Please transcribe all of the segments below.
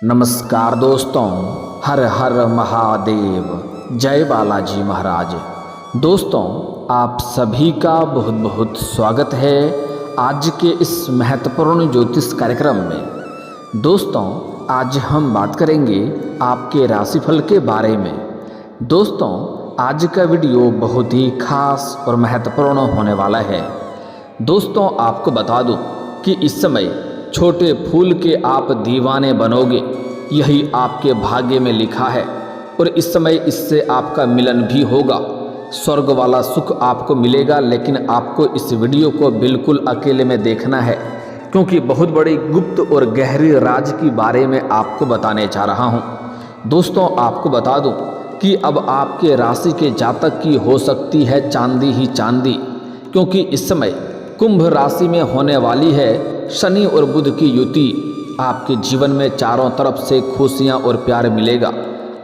नमस्कार दोस्तों, हर हर महादेव, जय बालाजी महाराज। दोस्तों, आप सभी का बहुत बहुत स्वागत है आज के इस महत्वपूर्ण ज्योतिष कार्यक्रम में। दोस्तों, आज हम बात करेंगे आपके राशिफल के बारे में। दोस्तों, आज का वीडियो बहुत ही खास और महत्वपूर्ण होने वाला है। दोस्तों, आपको बता दूं कि इस समय छोटे फूल के आप दीवाने बनोगे, यही आपके भाग्य में लिखा है। और इस समय इससे आपका मिलन भी होगा, स्वर्ग वाला सुख आपको मिलेगा। लेकिन आपको इस वीडियो को बिल्कुल अकेले में देखना है, क्योंकि बहुत बड़ी गुप्त और गहरी राज के बारे में आपको बताने जा रहा हूँ। दोस्तों, आपको बता दूँ कि अब आपके राशि के जातक की हो सकती है चांदी ही चांदी, क्योंकि इस समय कुंभ राशि में होने वाली है शनि और बुध की युति। आपके जीवन में चारों तरफ से खुशियां और प्यार मिलेगा।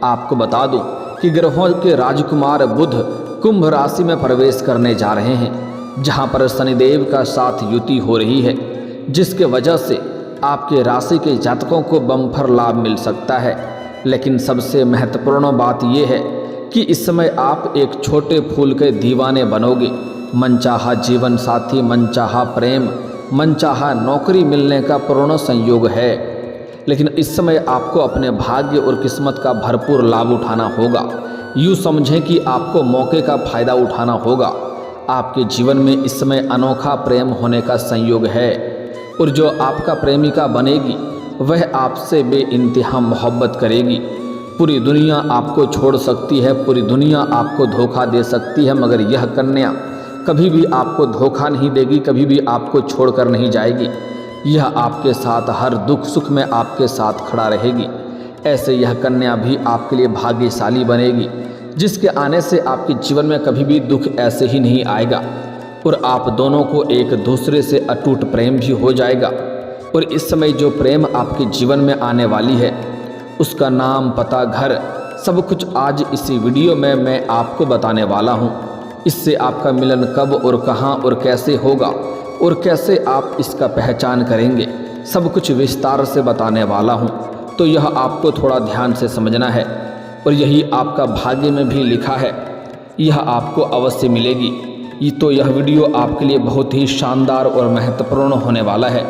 आपको बता दूं कि ग्रहों के राजकुमार बुध कुंभ राशि में प्रवेश करने जा रहे हैं, जहां पर शनिदेव का साथ युति हो रही है, जिसके वजह से आपके राशि के जातकों को बम्पर लाभ मिल सकता है। लेकिन सबसे महत्वपूर्ण बात यह है कि इस समय आप एक छोटे फूल के दीवाने बनोगे। मनचाहा जीवन साथी, मनचाहा प्रेम, मनचाहा नौकरी मिलने का पूर्ण संयोग है। लेकिन इस समय आपको अपने भाग्य और किस्मत का भरपूर लाभ उठाना होगा। यूँ समझें कि आपको मौके का फायदा उठाना होगा। आपके जीवन में इस समय अनोखा प्रेम होने का संयोग है, और जो आपका प्रेमिका बनेगी वह आपसे बेइंतहा मोहब्बत करेगी। पूरी दुनिया आपको छोड़ सकती है, पूरी दुनिया आपको धोखा दे सकती है, मगर यह कन्या कभी भी आपको धोखा नहीं देगी, कभी भी आपको छोड़कर नहीं जाएगी। यह आपके साथ हर दुख सुख में आपके साथ खड़ा रहेगी। ऐसे यह कन्या भी आपके लिए भाग्यशाली बनेगी, जिसके आने से आपके जीवन में कभी भी दुख ऐसे ही नहीं आएगा, और आप दोनों को एक दूसरे से अटूट प्रेम भी हो जाएगा। और इस समय जो प्रेम आपके जीवन में आने वाली है, उसका नाम, पता, घर, सब कुछ आज इसी वीडियो में मैं आपको बताने वाला हूँ। इससे आपका मिलन कब और कहाँ और कैसे होगा, और कैसे आप इसका पहचान करेंगे, सब कुछ विस्तार से बताने वाला हूँ। तो यह आपको थोड़ा ध्यान से समझना है, और यही आपका भाग्य में भी लिखा है, यह आपको अवश्य मिलेगी। तो यह वीडियो आपके लिए बहुत ही शानदार और महत्वपूर्ण होने वाला है।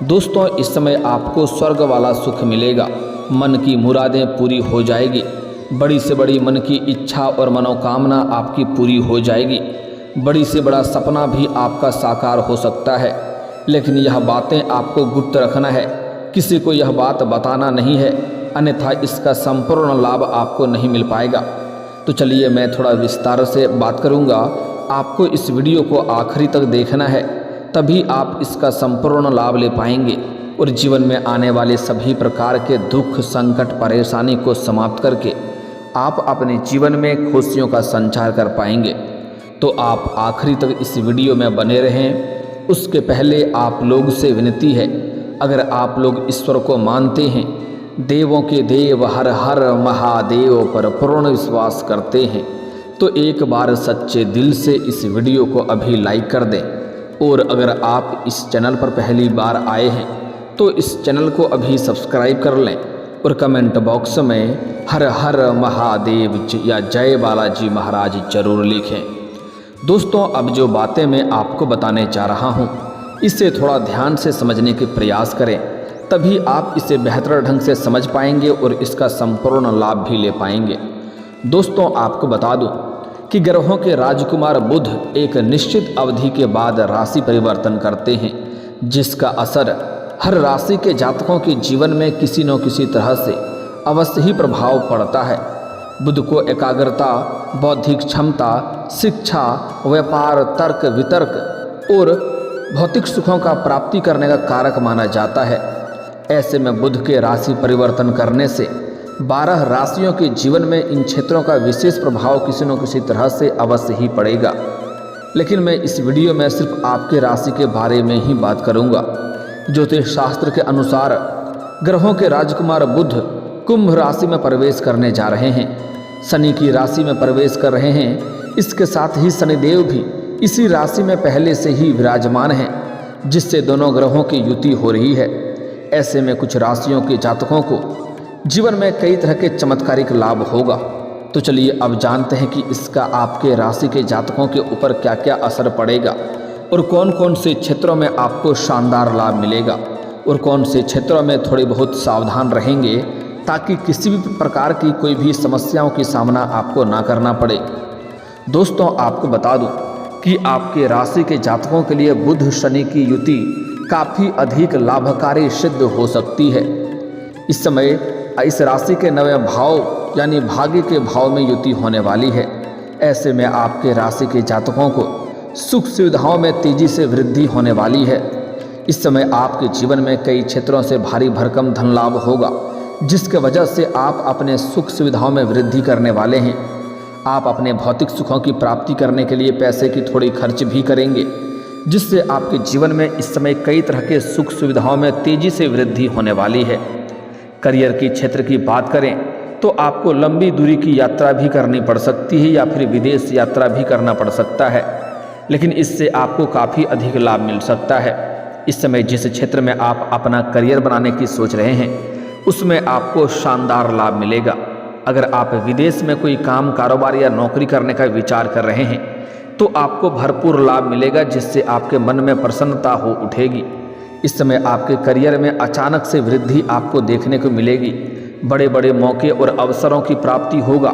दोस्तों, इस समय आपको स्वर्ग वाला सुख मिलेगा, मन की मुरादें पूरी हो जाएगी, बड़ी से बड़ी मन की इच्छा और मनोकामना आपकी पूरी हो जाएगी। बड़ी से बड़ा सपना भी आपका साकार हो सकता है। लेकिन यह बातें आपको गुप्त रखना है, किसी को यह बात बताना नहीं है, अन्यथा इसका संपूर्ण लाभ आपको नहीं मिल पाएगा। तो चलिए मैं थोड़ा विस्तार से बात करूंगा। आपको इस वीडियो को आखिरी तक देखना है, तभी आप इसका संपूर्ण लाभ ले पाएंगे, और जीवन में आने वाले सभी प्रकार के दुख, संकट, परेशानी को समाप्त करके आप अपने जीवन में खुशियों का संचार कर पाएंगे। तो आप आखिरी तक इस वीडियो में बने रहें। उसके पहले आप लोग से विनती है, अगर आप लोग ईश्वर को मानते हैं, देवों के देव हर हर महादेव पर पूर्ण विश्वास करते हैं, तो एक बार सच्चे दिल से इस वीडियो को अभी लाइक कर दें। और अगर आप इस चैनल पर पहली बार आए हैं, तो इस चैनल को अभी सब्सक्राइब कर लें, और कमेंट बॉक्स में हर हर महादेव या जय बालाजी महाराज जरूर लिखें। दोस्तों, अब जो बातें मैं आपको बताने जा रहा हूँ, इसे थोड़ा ध्यान से समझने के प्रयास करें, तभी आप इसे बेहतर ढंग से समझ पाएंगे और इसका संपूर्ण लाभ भी ले पाएंगे। दोस्तों, आपको बता दूं कि ग्रहों के राजकुमार बुध एक निश्चित अवधि के बाद राशि परिवर्तन करते हैं, जिसका असर हर राशि के जातकों के जीवन में किसी न किसी तरह से अवश्य ही प्रभाव पड़ता है। बुध को एकाग्रता, बौद्धिक क्षमता, शिक्षा, व्यापार, तर्क वितर्क और भौतिक सुखों का प्राप्ति करने का कारक माना जाता है। ऐसे में बुध के राशि परिवर्तन करने से 12 राशियों के जीवन में इन क्षेत्रों का विशेष प्रभाव किसी न किसी तरह से अवश्य ही पड़ेगा। लेकिन मैं इस वीडियो में सिर्फ आपके राशि के बारे में ही बात करूंगा। ज्योतिष शास्त्र के अनुसार ग्रहों के राजकुमार बुध कुंभ राशि में प्रवेश करने जा रहे हैं, शनि की राशि में प्रवेश कर रहे हैं। इसके साथ ही शनिदेव भी इसी राशि में पहले से ही विराजमान हैं, जिससे दोनों ग्रहों की युति हो रही है। ऐसे में कुछ राशियों के जातकों को जीवन में कई तरह के चमत्कारिक लाभ होगा। तो चलिए अब जानते हैं कि इसका आपके राशि के जातकों के ऊपर क्या क्या असर पड़ेगा और कौन कौन से क्षेत्रों में आपको शानदार लाभ मिलेगा और कौन से क्षेत्रों में थोड़ी बहुत सावधान रहेंगे ताकि किसी भी प्रकार की कोई भी समस्याओं की सामना आपको ना करना पड़े। दोस्तों आपको बता दूं कि आपके राशि के जातकों के लिए बुध शनि की युति काफ़ी अधिक लाभकारी सिद्ध हो सकती है। इस समय इस राशि के 9वें भाव यानी भाग्य के भाव में युति होने वाली है। ऐसे में आपके राशि के जातकों को सुख सुविधाओं में तेजी से वृद्धि होने वाली है। इस समय आपके जीवन में कई क्षेत्रों से भारी भरकम धन लाभ होगा, जिसके वजह से आप अपने सुख सुविधाओं में वृद्धि करने वाले हैं। आप अपने भौतिक सुखों की प्राप्ति करने के लिए पैसे की थोड़ी खर्च भी करेंगे, जिससे आपके जीवन में इस समय कई तरह के सुख सुविधाओं में तेजी से वृद्धि होने वाली है। करियर की क्षेत्र की बात करें तो आपको लंबी दूरी की यात्रा भी करनी पड़ सकती है या फिर विदेश यात्रा भी करना पड़ सकता है, लेकिन इससे आपको काफ़ी अधिक लाभ मिल सकता है। इस समय जिस क्षेत्र में आप अपना करियर बनाने की सोच रहे हैं उसमें आपको शानदार लाभ मिलेगा। अगर आप विदेश में कोई काम कारोबार या नौकरी करने का विचार कर रहे हैं तो आपको भरपूर लाभ मिलेगा, जिससे आपके मन में प्रसन्नता हो उठेगी। इस समय आपके करियर में अचानक से वृद्धि आपको देखने को मिलेगी। बड़े बड़े मौके और अवसरों की प्राप्ति होगा।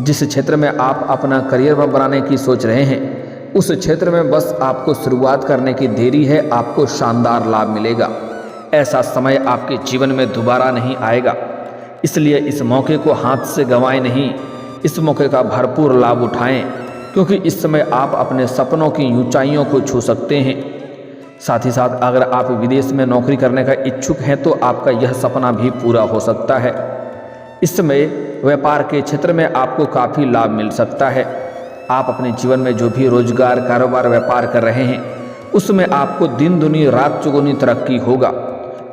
जिस क्षेत्र में आप अपना करियर बनाने की सोच रहे हैं उस क्षेत्र में बस आपको शुरुआत करने की देरी है, आपको शानदार लाभ मिलेगा। ऐसा समय आपके जीवन में दोबारा नहीं आएगा, इसलिए इस मौके को हाथ से गंवाएं नहीं, इस मौके का भरपूर लाभ उठाएं, क्योंकि इस समय आप अपने सपनों की ऊंचाइयों को छू सकते हैं। साथ ही साथ अगर आप विदेश में नौकरी करने का इच्छुक हैं तो आपका यह सपना भी पूरा हो सकता है। इस समय व्यापार के क्षेत्र में आपको काफ़ी लाभ मिल सकता है। आप अपने जीवन में जो भी रोजगार कारोबार व्यापार कर रहे हैं उसमें आपको दिन दुनी रात चौगुनी तरक्की होगा।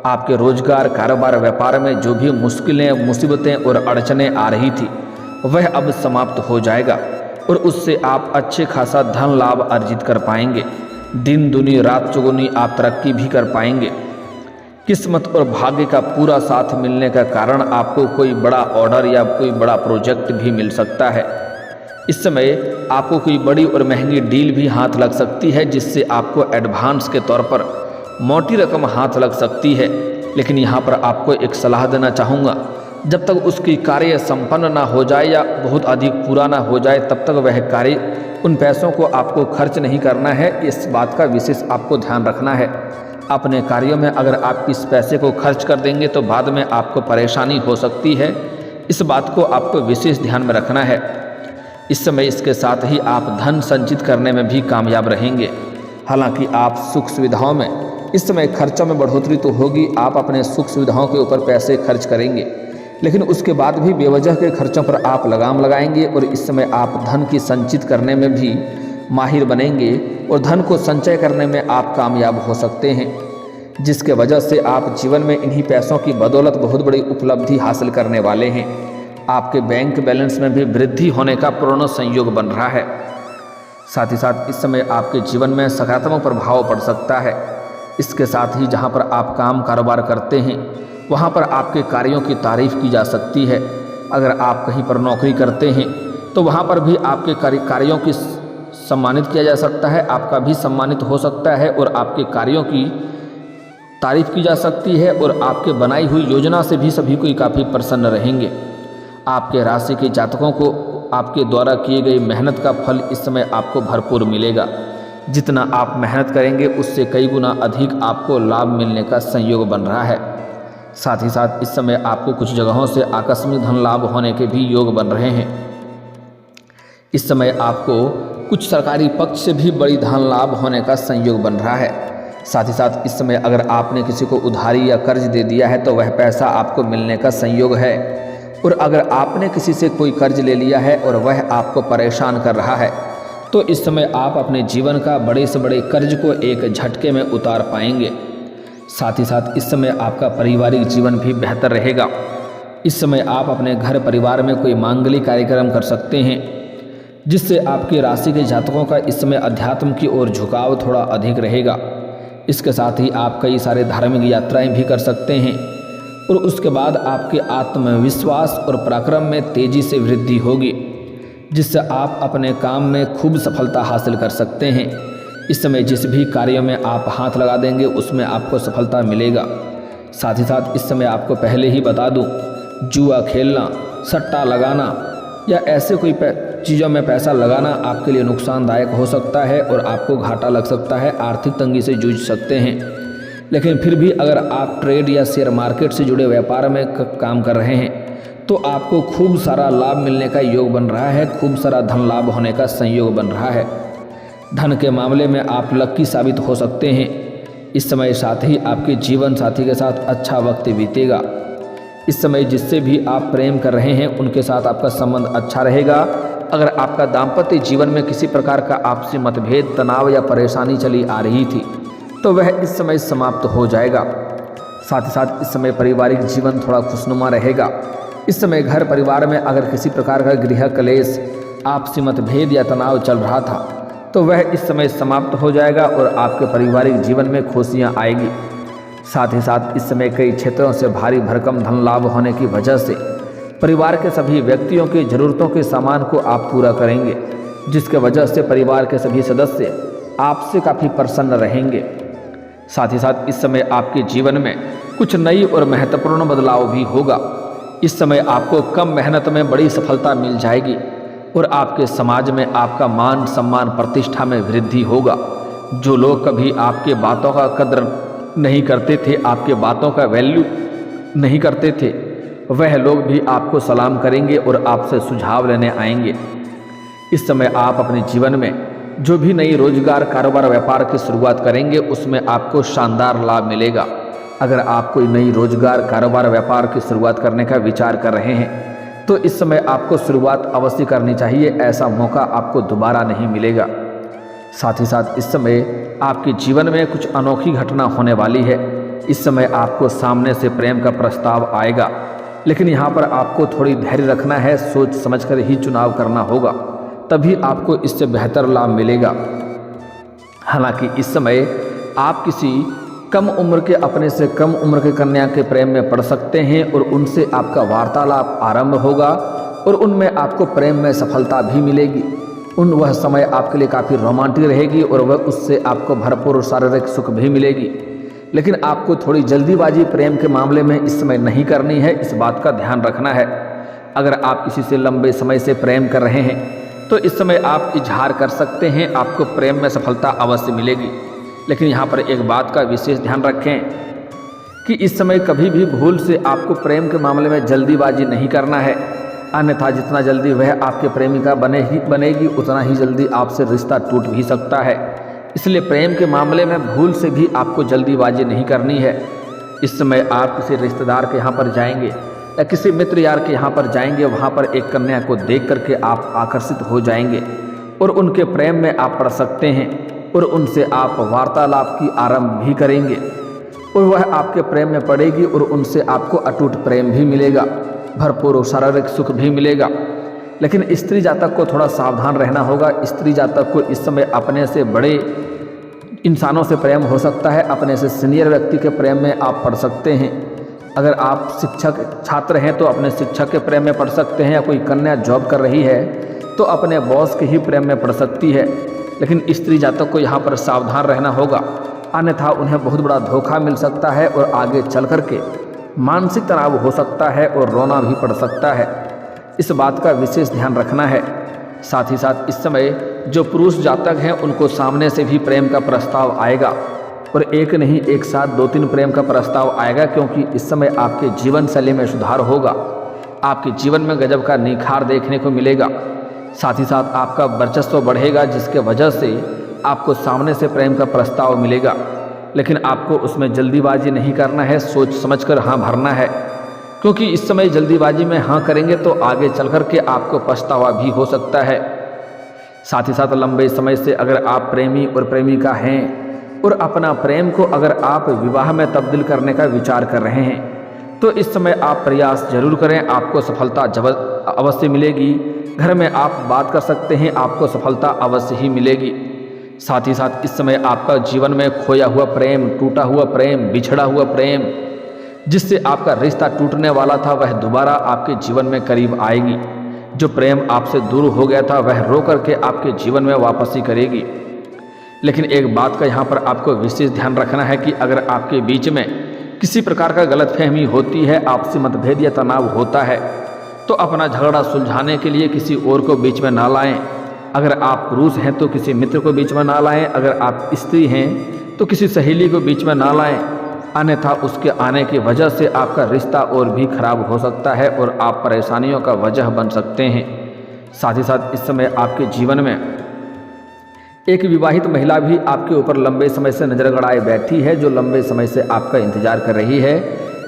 आपके रोजगार कारोबार व्यापार में जो भी मुश्किलें मुसीबतें और अड़चनें आ रही थी वह अब समाप्त हो जाएगा और उससे आप अच्छे खासा धन लाभ अर्जित कर पाएंगे। दिन दुनी रात चौगुनी आप तरक्की भी कर पाएंगे। किस्मत और भाग्य का पूरा साथ मिलने का कारण आपको कोई बड़ा ऑर्डर या कोई बड़ा प्रोजेक्ट भी मिल सकता है। इस समय आपको कोई बड़ी और महंगी डील भी हाथ लग सकती है, जिससे आपको एडवांस के तौर पर मोटी रकम हाथ लग सकती है। लेकिन यहाँ पर आपको एक सलाह देना चाहूँगा, जब तक उसकी कार्य संपन्न ना हो जाए या बहुत अधिक पूरा ना हो जाए तब तक वह कार्य उन पैसों को आपको खर्च नहीं करना है। इस बात का विशेष आपको ध्यान रखना है। अपने कार्यों में अगर आप इस पैसे को खर्च कर देंगे तो बाद में आपको परेशानी हो सकती है। इस बात को आपको विशेष ध्यान में रखना है। इस समय इसके साथ ही आप धन संचित करने में भी कामयाब रहेंगे। हालांकि आप सुख सुविधाओं में इस समय खर्चों में बढ़ोतरी तो होगी, आप अपने सुख सुविधाओं के ऊपर पैसे खर्च करेंगे, लेकिन उसके बाद भी बेवजह के खर्चों पर आप लगाम लगाएंगे और इस समय आप धन की संचित करने में भी माहिर बनेंगे और धन को संचय करने में आप कामयाब हो सकते हैं, जिसके वजह से आप जीवन में इन्हीं पैसों की बदौलत बहुत बड़ी उपलब्धि हासिल करने वाले हैं। आपके बैंक बैलेंस में भी वृद्धि होने का पूर्ण संयोग बन रहा है। साथ ही साथ इस समय आपके जीवन में सकारात्मक प्रभाव पड़ सकता है। इसके साथ ही जहाँ पर आप काम कारोबार करते हैं वहाँ पर आपके कार्यों की तारीफ की जा सकती है। अगर आप कहीं पर नौकरी करते हैं तो वहाँ पर भी आपके कार्यों की सम्मानित किया जा सकता है, आपका भी सम्मानित हो सकता है और आपके कार्यों की तारीफ की जा सकती है और आपके बनाई हुई योजना से भी सभी कोई काफ़ी प्रसन्न रहेंगे। आपके राशि के जातकों को आपके द्वारा किए गई मेहनत का फल इस समय आपको भरपूर मिलेगा। जितना आप मेहनत करेंगे उससे कई गुना अधिक आपको लाभ मिलने का संयोग बन रहा है। साथ ही साथ इस समय आपको कुछ जगहों से आकस्मिक धन लाभ होने के भी योग बन रहे हैं। इस समय आपको कुछ सरकारी पक्ष से भी बड़ी धन लाभ होने का संयोग बन रहा है। साथ ही साथ इस समय अगर आपने किसी को उधारी या कर्ज दे दिया है तो वह पैसा आपको मिलने का संयोग है, और अगर आपने किसी से कोई कर्ज ले लिया है और वह आपको परेशान कर रहा है तो इस समय आप अपने जीवन का बड़े से बड़े कर्ज को एक झटके में उतार पाएंगे। साथ ही साथ इस समय आपका पारिवारिक जीवन भी बेहतर रहेगा। इस समय आप अपने घर परिवार में कोई मांगलिक कार्यक्रम कर सकते हैं, जिससे आपकी राशि के जातकों का इस समय अध्यात्म की ओर झुकाव थोड़ा अधिक रहेगा। इसके साथ ही आप कई सारे धार्मिक यात्राएं भी कर सकते हैं और उसके बाद आपके आत्मविश्वास और पराक्रम में तेजी से वृद्धि होगी, जिससे आप अपने काम में खूब सफलता हासिल कर सकते हैं। इस समय जिस भी कार्यों में आप हाथ लगा देंगे उसमें आपको सफलता मिलेगा। साथ ही साथ इस समय आपको पहले ही बता दूं, जुआ खेलना, सट्टा लगाना या ऐसे कोई चीज़ों में पैसा लगाना आपके लिए नुकसानदायक हो सकता है और आपको घाटा लग सकता है, आर्थिक तंगी से जूझ सकते हैं। लेकिन फिर भी अगर आप ट्रेड या शेयर मार्केट से जुड़े व्यापार में काम कर रहे हैं तो आपको खूब सारा लाभ मिलने का योग बन रहा है, खूब सारा धन लाभ होने का संयोग बन रहा है। धन के मामले में आप लकी साबित हो सकते हैं। इस समय साथ ही आपके जीवन साथी के साथ अच्छा वक्त बीतेगा। इस समय जिससे भी आप प्रेम कर रहे हैं उनके साथ आपका संबंध अच्छा रहेगा। अगर आपका दाम्पत्य जीवन में किसी प्रकार का आपसी मतभेद, तनाव या परेशानी चली आ रही थी तो वह इस समय समाप्त हो जाएगा। साथ ही साथ इस समय पारिवारिक जीवन थोड़ा खुशनुमा रहेगा। इस समय घर परिवार में अगर किसी प्रकार का गृह कलेश, आपसी मतभेद या तनाव चल रहा था तो वह इस समय समाप्त हो जाएगा और आपके पारिवारिक जीवन में खुशियाँ आएगी। साथ ही साथ इस समय कई क्षेत्रों से भारी भरकम धन लाभ होने की वजह से परिवार के सभी व्यक्तियों की ज़रूरतों के सामान को आप पूरा करेंगे, जिसके वजह से परिवार के सभी सदस्य आपसे काफ़ी प्रसन्न रहेंगे। साथ ही साथ इस समय आपके जीवन में कुछ नई और महत्वपूर्ण बदलाव भी होगा। इस समय आपको कम मेहनत में बड़ी सफलता मिल जाएगी और आपके समाज में आपका मान सम्मान प्रतिष्ठा में वृद्धि होगा। जो लोग कभी आपके बातों का कद्र नहीं करते थे, आपके बातों का वैल्यू नहीं करते थे, वह लोग भी आपको सलाम करेंगे और आपसे सुझाव लेने आएंगे। इस समय आप अपने जीवन में जो भी नई रोजगार, कारोबार, व्यापार की शुरुआत करेंगे उसमें आपको शानदार लाभ मिलेगा। अगर आप कोई नई रोजगार, कारोबार, व्यापार की शुरुआत करने का विचार कर रहे हैं तो इस समय आपको शुरुआत अवश्य करनी चाहिए, ऐसा मौका आपको दोबारा नहीं मिलेगा। साथ ही साथ इस समय आपके जीवन में कुछ अनोखी घटना होने वाली है। इस समय आपको सामने से प्रेम का प्रस्ताव आएगा, लेकिन यहाँ पर आपको थोड़ी धैर्य रखना है, सोच समझकर ही चुनाव करना होगा, तभी आपको इससे बेहतर लाभ मिलेगा। हालांकि इस समय आप किसी कम उम्र के, अपने से कम उम्र के कन्या के प्रेम में पड़ सकते हैं और उनसे आपका वार्तालाप आरंभ होगा और उनमें आपको प्रेम में सफलता भी मिलेगी। वह समय आपके लिए काफ़ी रोमांटिक रहेगी और वह उससे आपको भरपूर शारीरिक सुख भी मिलेगी। लेकिन आपको थोड़ी जल्दीबाजी प्रेम के मामले में इस समय नहीं करनी है, इस बात का ध्यान रखना है। अगर आप किसी से लंबे समय से प्रेम कर रहे हैं तो इस समय आप इजहार कर सकते हैं, आपको प्रेम में सफलता अवश्य मिलेगी। लेकिन यहाँ पर एक बात का विशेष ध्यान रखें कि इस समय कभी भी भूल से आपको प्रेम के मामले में जल्दीबाजी नहीं करना है, अन्यथा जितना जल्दी वह आपके प्रेमिका बनेगी उतना ही जल्दी आपसे रिश्ता टूट भी सकता है। इसलिए प्रेम के मामले में भूल से भी आपको जल्दीबाजी नहीं करनी है। इस समय आप किसी रिश्तेदार के यहाँ पर जाएंगे या किसी मित्र यार के यहाँ पर जाएंगे, वहाँ पर एक कन्या को देख करके आप आकर्षित हो जाएंगे और उनके प्रेम में आप पड़ सकते हैं और उनसे आप वार्तालाप की आरंभ भी करेंगे और वह आपके प्रेम में पड़ेगी और उनसे आपको अटूट प्रेम भी मिलेगा, भरपूर शारीरिक सुख भी मिलेगा। लेकिन स्त्री जातक को थोड़ा सावधान रहना होगा। स्त्री जातक को इस समय अपने से बड़े इंसानों से प्रेम हो सकता है, अपने से सीनियर व्यक्ति के प्रेम में आप पड़ सकते हैं। अगर आप शिक्षक छात्र हैं तो अपने शिक्षक के प्रेम में पड़ सकते हैं, या कोई कन्या जॉब कर रही है तो अपने बॉस के ही प्रेम में पड़ सकती है। लेकिन स्त्री जातक को यहाँ पर सावधान रहना होगा, अन्यथा उन्हें बहुत बड़ा धोखा मिल सकता है और आगे चल करके मानसिक तनाव हो सकता है और रोना भी पड़ सकता है। इस बात का विशेष ध्यान रखना है। साथ ही साथ इस समय जो पुरुष जातक हैं उनको सामने से भी प्रेम का प्रस्ताव आएगा और एक नहीं, एक साथ 2-3 प्रेम का प्रस्ताव आएगा, क्योंकि इस समय आपके जीवन शैली में सुधार होगा, आपके जीवन में गजब का निखार देखने को मिलेगा। साथ ही साथ आपका वर्चस्व बढ़ेगा, जिसके वजह से आपको सामने से प्रेम का प्रस्ताव मिलेगा। लेकिन आपको उसमें जल्दीबाजी नहीं करना है, सोच समझकर हाँ भरना है, क्योंकि इस समय जल्दीबाजी में हाँ करेंगे तो आगे चल कर के आपको पछतावा भी हो सकता है। साथ ही साथ लंबे समय से अगर आप प्रेमी और प्रेमिका हैं और अपना प्रेम को अगर आप विवाह में तब्दील करने का विचार कर रहे हैं तो इस समय आप प्रयास जरूर करें, आपको सफलता अवश्य मिलेगी। घर में आप बात कर सकते हैं, आपको सफलता अवश्य ही मिलेगी। साथ ही साथ इस समय आपका जीवन में खोया हुआ प्रेम, टूटा हुआ प्रेम, बिछड़ा हुआ प्रेम, जिससे आपका रिश्ता टूटने वाला था, वह दोबारा आपके जीवन में करीब आएगी। जो प्रेम आपसे दूर हो गया था वह रो करके आपके जीवन में वापसी करेगी। लेकिन एक बात का यहाँ पर आपको विशेष ध्यान रखना है कि अगर आपके बीच में किसी प्रकार का गलतफहमी होती है, आपसी मतभेद या तनाव होता है, तो अपना झगड़ा सुलझाने के लिए किसी और को बीच में ना लाएं। अगर आप पुरुष हैं तो किसी मित्र को बीच में ना लाएं, अगर आप स्त्री हैं तो किसी सहेली को बीच में ना लाएं, अन्यथा उसके आने की वजह से आपका रिश्ता और भी खराब हो सकता है और आप परेशानियों का वजह बन सकते हैं। साथ ही साथ इस समय आपके जीवन में एक विवाहित महिला भी आपके ऊपर लंबे समय से नज़र गड़ाए बैठी है, जो लंबे समय से आपका इंतजार कर रही है।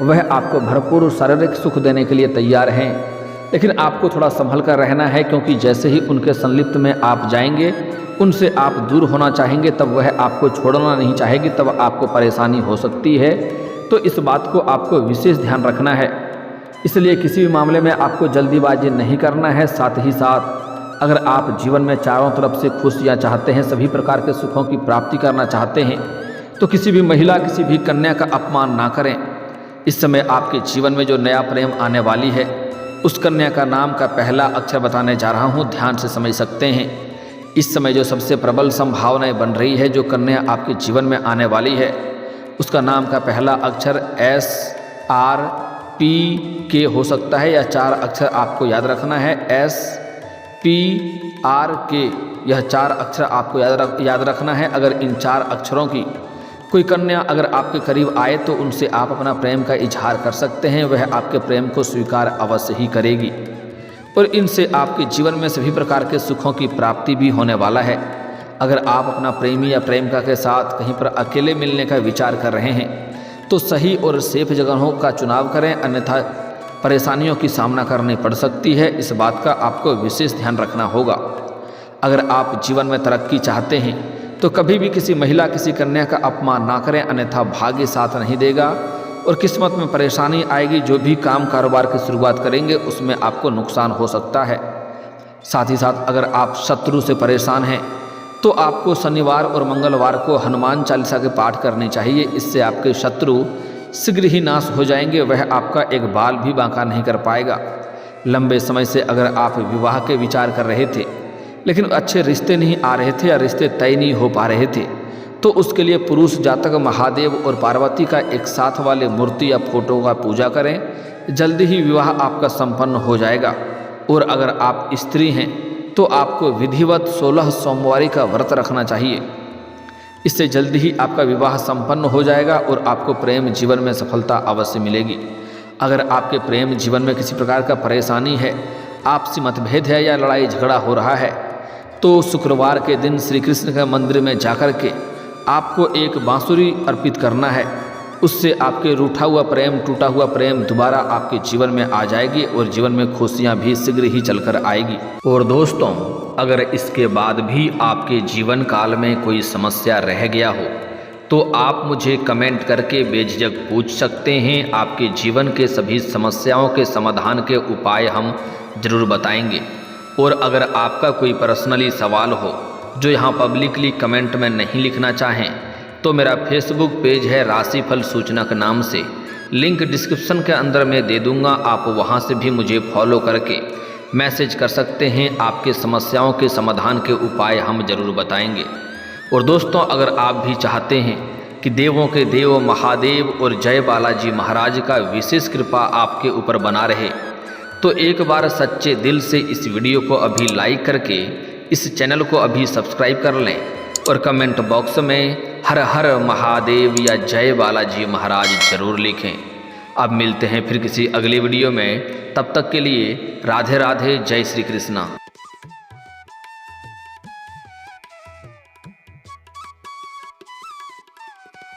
वह आपको भरपूर शारीरिक सुख देने के लिए तैयार हैं, लेकिन आपको थोड़ा संभल कर रहना है, क्योंकि जैसे ही उनके संलिप्त में आप जाएंगे, उनसे आप दूर होना चाहेंगे, तब वह आपको छोड़ना नहीं चाहेगी, तब आपको परेशानी हो सकती है। तो इस बात को आपको विशेष ध्यान रखना है। इसलिए किसी भी मामले में आपको जल्दीबाजी नहीं करना है। साथ ही साथ अगर आप जीवन में चारों तरफ से खुशियाँ चाहते हैं, सभी प्रकार के सुखों की प्राप्ति करना चाहते हैं, तो किसी भी महिला, किसी भी कन्या का अपमान ना करें। इस समय आपके जीवन में जो नया प्रेम आने वाली है, उस कन्या का नाम का पहला अक्षर बताने जा रहा हूँ, ध्यान से समझ सकते हैं। इस समय जो सबसे प्रबल संभावनाएं बन रही है, जो कन्या आपके जीवन में आने वाली है, उसका नाम का पहला अक्षर SRPK हो सकता है, या 4 अक्षर आपको याद रखना है, SPRK। यह 4 अक्षर आपको याद रखना है। अगर इन 4 अक्षरों की कोई कन्या अगर आपके करीब आए तो उनसे आप अपना प्रेम का इजहार कर सकते हैं। वह आपके प्रेम को स्वीकार अवश्य ही करेगी और इनसे आपके जीवन में सभी प्रकार के सुखों की प्राप्ति भी होने वाला है। अगर आप अपना प्रेमी या प्रेमिका के साथ कहीं पर अकेले मिलने का विचार कर रहे हैं, तो सही और सेफ जगहों का चुनाव करें, अन्यथा परेशानियों की सामना करनी पड़ सकती है। इस बात का आपको विशेष ध्यान रखना होगा। अगर आप जीवन में तरक्की चाहते हैं तो कभी भी किसी महिला, किसी कन्या का अपमान ना करें, अन्यथा भाग्य साथ नहीं देगा और किस्मत में परेशानी आएगी। जो भी काम कारोबार की शुरुआत करेंगे उसमें आपको नुकसान हो सकता है। साथ ही साथ अगर आप शत्रु से परेशान हैं तो आपको शनिवार और मंगलवार को हनुमान चालीसा के पाठ करने चाहिए। इससे आपके शत्रु शीघ्र ही नाश हो जाएंगे, वह आपका एक बाल भी बांका नहीं कर पाएगा। लंबे समय से अगर आप विवाह के विचार कर रहे थे लेकिन अच्छे रिश्ते नहीं आ रहे थे या रिश्ते तय नहीं हो पा रहे थे, तो उसके लिए पुरुष जातक महादेव और पार्वती का एक साथ वाले मूर्ति या फोटो का पूजा करें। जल्दी ही विवाह आपका संपन्न हो जाएगा। और अगर आप स्त्री हैं तो आपको विधिवत 16 सोमवारी का व्रत रखना चाहिए। इससे जल्दी ही आपका विवाह संपन्न हो जाएगा और आपको प्रेम जीवन में सफलता अवश्य मिलेगी। अगर आपके प्रेम जीवन में किसी प्रकार का परेशानी है, आपसी मतभेद है या लड़ाई झगड़ा हो रहा है, तो शुक्रवार के दिन श्री कृष्ण के मंदिर में जाकर के आपको एक बांसुरी अर्पित करना है। उससे आपके रूठा हुआ प्रेम, टूटा हुआ प्रेम दोबारा आपके जीवन में आ जाएगी और जीवन में खुशियां भी शीघ्र ही चलकर आएगी। और दोस्तों, अगर इसके बाद भी आपके जीवन काल में कोई समस्या रह गया हो तो आप मुझे कमेंट करके बेझिझक पूछ सकते हैं। आपके जीवन के सभी समस्याओं के समाधान के उपाय हम जरूर बताएंगे। और अगर आपका कोई पर्सनली सवाल हो जो यहाँ पब्लिकली कमेंट में नहीं लिखना चाहें, तो मेरा फेसबुक पेज है राशिफल सूचनक नाम से, लिंक डिस्क्रिप्शन के अंदर मैं दे दूँगा। आप वहाँ से भी मुझे फॉलो करके मैसेज कर सकते हैं। आपके समस्याओं के समाधान के उपाय हम जरूर बताएंगे। और दोस्तों, अगर आप भी चाहते हैं कि देवों के देव महादेव और जय बालाजी महाराज का विशेष कृपा आपके ऊपर बना रहे, तो एक बार सच्चे दिल से इस वीडियो को अभी लाइक करके इस चैनल को अभी सब्सक्राइब कर लें और कमेंट बॉक्स में हर हर महादेव या जय बालाजी महाराज जरूर लिखें। अब मिलते हैं फिर किसी अगली वीडियो में। तब तक के लिए राधे राधे, जय श्री कृष्णा।